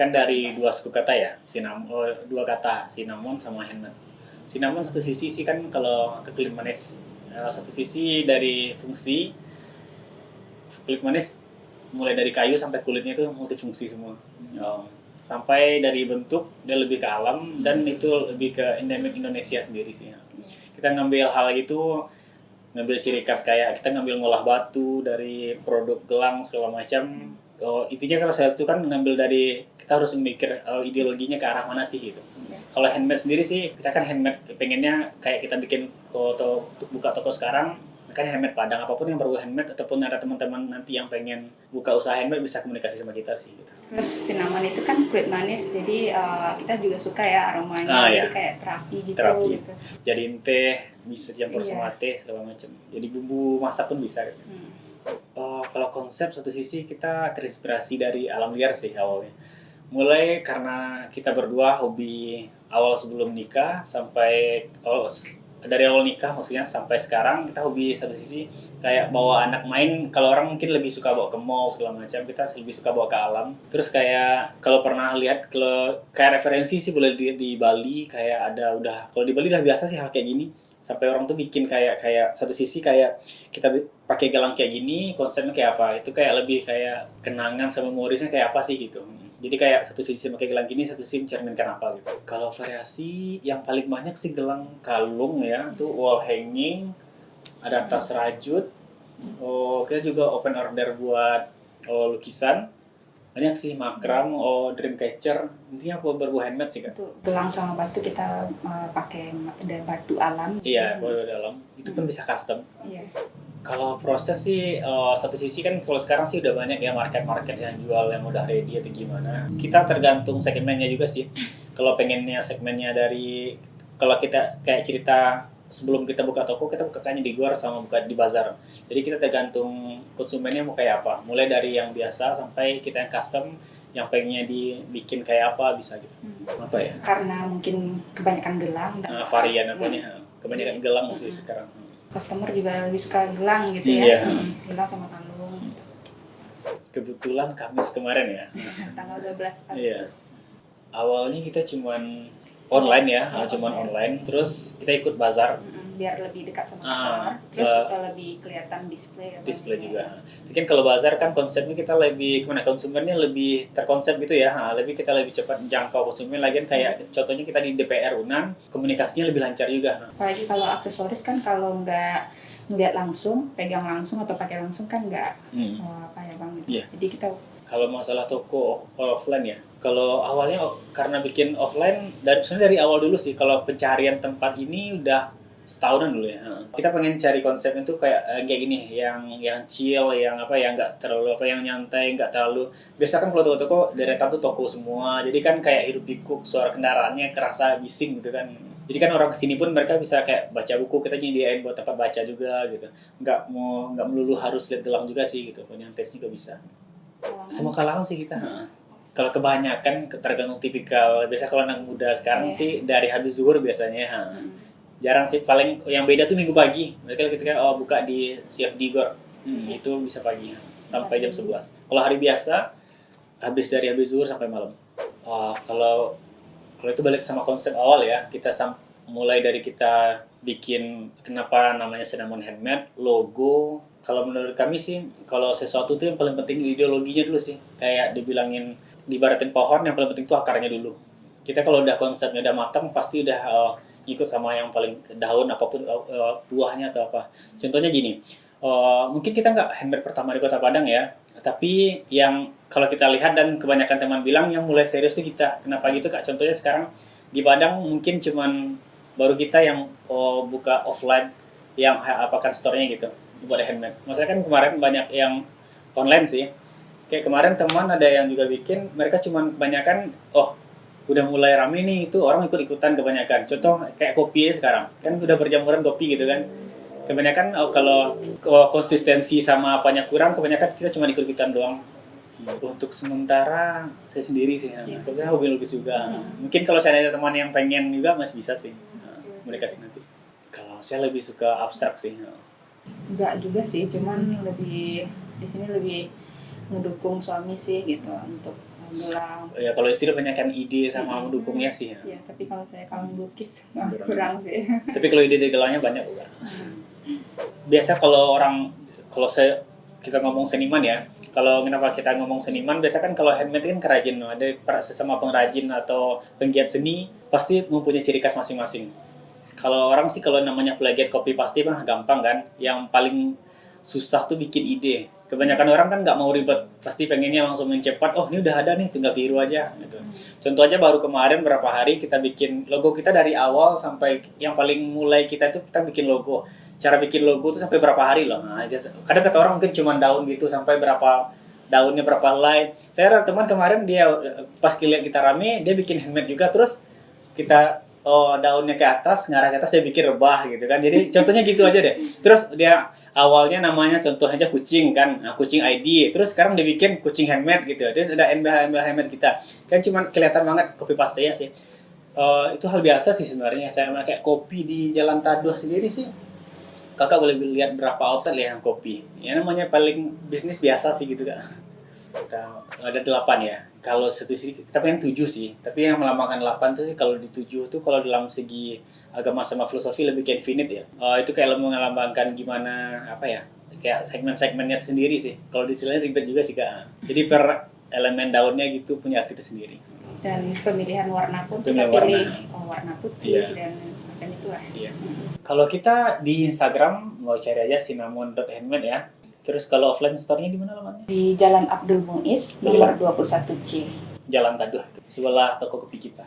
kan dari dua suku kata ya, dua kata, cinnamon sama handmade. Cinnamon satu sisi sih kan kalau ke kulit manis, satu sisi dari fungsi kulit manis mulai dari kayu sampai kulitnya itu multifungsi semua. Sampai dari bentuk dia lebih ke alam dan itu lebih ke endemik Indonesia sendiri sih. Kita ngambil hal itu, ngambil ciri khas kayak kita ngambil ngolah batu dari produk gelang segala macam. Intinya kalau saya itu kan ngambil dari kita harus mikir ideologinya ke arah mana sih gitu. Kalau handmade sendiri sih kita kan handmade pengennya kayak kita bikin atau buka toko sekarang kan handmade Padang, apapun yang berbau handmade ataupun ada teman-teman nanti yang pengen buka usaha handmade bisa komunikasi sama kita sih gitu. Terus cinnamon itu kan kulit manis, jadi kita juga suka ya aromanya, jadi kayak terapi gitu. Gitu. Jadiin teh, bisa campur sama teh segala macam. Jadi bumbu masak pun bisa gitu. Kalau konsep satu sisi kita terinspirasi dari alam liar sih awalnya. Mulai karena kita berdua hobi awal sebelum nikah sampai dari awal nikah maksudnya sampai sekarang kita hobi satu sisi kayak bawa anak main. Kalau orang mungkin lebih suka bawa ke mall segala macam, kita lebih suka bawa ke alam. Terus kayak kalau pernah lihat kayak referensi sih boleh di Bali kayak ada kalau di Bali udah biasa sih hal kayak gini. Sampai orang tuh bikin kayak satu sisi kayak kita pakai gelang kayak gini, konsepnya kayak apa? Itu kayak lebih kayak kenangan sama memorisnya kayak apa sih gitu. Jadi kayak satu sisi pakai gelang gini, satu sisi mencerminkan apa gitu. Kalau variasi yang paling banyak sih gelang kalung ya, itu wall hanging, ada tas rajut. Kita juga open order buat lukisan. Banyak sih makram, dreamcatcher, intinya berbau handmade sih kan. Gelang sama batu kita pakai dari batu alam. Iya, batu alam. Itu pun bisa custom. Iya. Kalau proses sih satu sisi kan kalau sekarang sih udah banyak ya market yang jual yang udah ready atau gimana. Kita tergantung segmennya juga sih. Kalau pengennya segmennya kalau kita kayak cerita sebelum kita buka toko, kita bukanya di luar sama buka di bazar. Jadi kita tergantung konsumennya mau kayak apa. Mulai dari yang biasa sampai kita yang custom, yang pengennya dibikin kayak apa bisa gitu. Apa ya? Karena mungkin kebanyakan gelang. Varian apanya? Kebanyakan gelang sih sekarang. Customer juga lebih suka gelang gitu ya. Gelang sama kalung. Kebetulan Kamis kemarin ya. Tanggal 12 Agustus. Iya. Awalnya kita cuman online ya, online. Terus kita ikut bazar. Biar lebih dekat sama customer. Terus lebih kelihatan display juga. Mungkin kalau bazar kan konsepnya kita lebih konsumennya lebih terkonsep gitu ya. Lebih cepat jangkau konsumen. Lagian kayak contohnya kita di DPR Unan, komunikasinya lebih lancar juga. Apalagi kalau aksesoris kan kalau nggak ngeliat langsung, pegang langsung atau pakai langsung kan nggak kayak banget. Yeah. Jadi kita kalau masalah toko offline ya, kalau awalnya karena bikin offline sebenarnya dari awal dulu sih. Kalau pencarian tempat ini udah setahunan dulu ya. Kita pengen cari konsepnya tuh kayak gini, yang chill, yang nggak terlalu yang nyantai, nggak terlalu. Biasa kan kalau toko-toko deretan tuh toko semua, jadi kan kayak hiruk pikuk suara kendaraannya kerasa bising gitu kan. Jadi kan orang kesini pun mereka bisa kayak baca buku, kita nyediain buat tempat baca juga gitu. Nggak melulu harus lihat gelang juga sih gitu, nyantai juga bisa. Semua kalangan sih kita. Kalau kebanyakan tergantung tipikal. Biasa kalau anak muda sekarang sih dari habis zuhur biasanya. Jarang sih, paling yang beda tuh minggu pagi. Mereka ketika buka di CFD Gor. Itu bisa pagi sampai jam 11. Kalau hari biasa dari habis zuhur sampai malam. Kalau itu balik sama konsep awal ya. Kita mulai dari kita bikin kenapa namanya Cinnamon Handmade, logo. Kalau menurut kami sih, kalau sesuatu tuh yang paling penting ideologinya dulu sih. Kayak dibaratin pohon, yang paling penting tuh akarnya dulu. Kita kalau udah konsepnya udah matang, pasti udah ikut sama yang paling daun, apapun buahnya atau apa. Contohnya gini, mungkin kita nggak handmade pertama di Kota Padang ya, tapi yang kalau kita lihat dan kebanyakan teman bilang yang mulai serius tuh kita. Kenapa gitu Kak? Contohnya sekarang di Padang mungkin cuman baru kita yang buka offline, yang apakan store-nya gitu. Buat handmade. Maksudnya kan kemarin banyak yang online sih. Kayak kemarin teman ada yang juga bikin, mereka cuma kebanyakan udah mulai rame nih, itu orang ikut-ikutan kebanyakan. Contoh kayak kopi sekarang. Kan udah berjamuran kopi gitu kan. Kebanyakan kalau konsistensi sama apanya kurang, kebanyakan kita cuma ikut-ikutan doang. Untuk sementara saya sendiri sih. Saya hobi lukis juga. Mungkin kalau saya ada teman yang pengen juga masih bisa sih. Mereka sih nanti. Kalau saya lebih suka abstrak sih. Enggak juga sih, cuman lebih di sini lebih ngedukung suami sih gitu untuk gelang. Ya kalau istri banyak kan ide sama mendukungnya sih. Ya, tapi kalau saya kalau melukis kurang sih. Tapi kalau ide gelangnya banyak bukan. Biasa kalau kita ngomong seniman ya. Kalau kenapa kita ngomong seniman, biasa kan kalau handmade kan kerajin, ada sesama pengrajin atau penggiat seni pasti mempunyai ciri khas masing-masing. Kalau orang sih kalau namanya plagiat copy pasti mah gampang kan. Yang paling susah tuh bikin ide. Kebanyakan orang kan nggak mau ribet, pasti pengennya langsung mencepat. Oh ini udah ada nih, tinggal tiru aja. Gitu. Contoh aja baru kemarin berapa hari kita bikin logo kita dari awal sampai yang paling mulai kita tuh kita bikin logo. Cara bikin logo tuh sampai berapa hari loh. Nah, kadang kata orang mungkin cuma daun gitu sampai berapa daunnya berapa helai. Saya ada teman kemarin dia pas lihat kita rame dia bikin handmade juga terus kita daunnya ke atas ngarah ke atas dia bikin rebah gitu kan. Jadi contohnya gitu aja deh. Terus dia awalnya namanya contoh aja kucing kan, nah, kucing ID. Terus sekarang dia bikin kucing handmade gitu. Terus ada NBH handmade kita. Kan cuma kelihatan banget copy paste ya sih. Itu hal biasa sih sebenarnya. Saya kayak kopi di Jalan Taduh sendiri sih. Kakak boleh lihat berapa outlet ya yang kopi. Ya namanya paling bisnis biasa sih gitu kan. Ada 8 ya. Kalau satu sisi kita pengen 7 sih. Tapi yang melambangkan 8 tuh kalau di 7 tuh kalau dalam segi agama sama filosofi lebih ke infinite ya. Itu kayak melambangkan gimana apa ya? Kayak segmen-segmennya sendiri sih. Kalau di sini ribet juga sih Kak. Jadi per elemen daunnya gitu punya arti sendiri. Dan pemilihan warna pun kita pilih warna putih dan semacam itulah. Iya. Kalau kita di Instagram mau cari aja cinnamon.handmade ya. Terus kalau offline store-nya di mana alamatnya? Di Jalan Abdul Muiz nomor 21C. Jalan Taduh, sebelah toko kopi kita.